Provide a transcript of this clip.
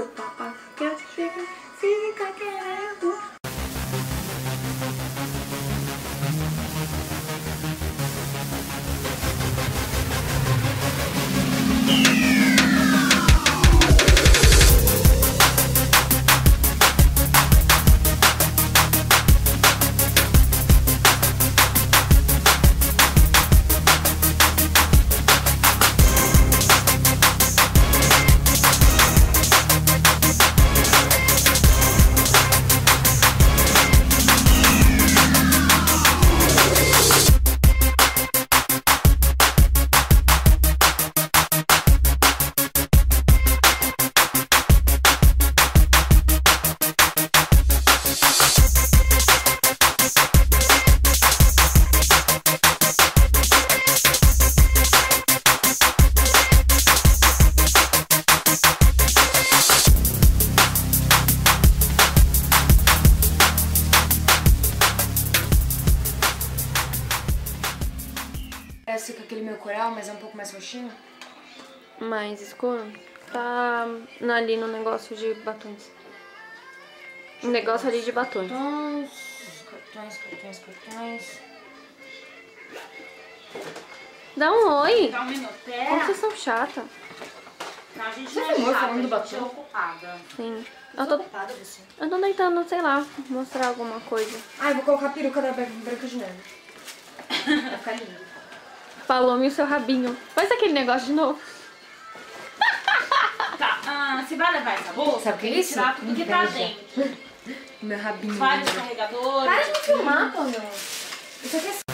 o papai quer chegar, fica querendo. Parece com aquele meu coral, mas é um pouco mais roxinho. Mais escuro? Tá ali no negócio de batons. Um negócio ali de batons. Cartões. Dá um oi. Dá um minuto. Como vocês são chata. Não, a gente Você não é filmou chata, falando do a gente é batom? ocupada. Sim. Eu tô ocupada, você. Eu tô tentando, sei lá, mostrar alguma coisa. Ah, eu vou colocar a peruca da Branca de Neve. Vai ficar lindo. Paloma e o seu rabinho. Faz aquele negócio de novo. Tá, você vai levar essa bolsa? Sabe o que é isso? Tirar tudo que tá Inveja. dentro. Meu rabinho. Vários carregadores. Para de me filmar, Tonho. Isso aqui é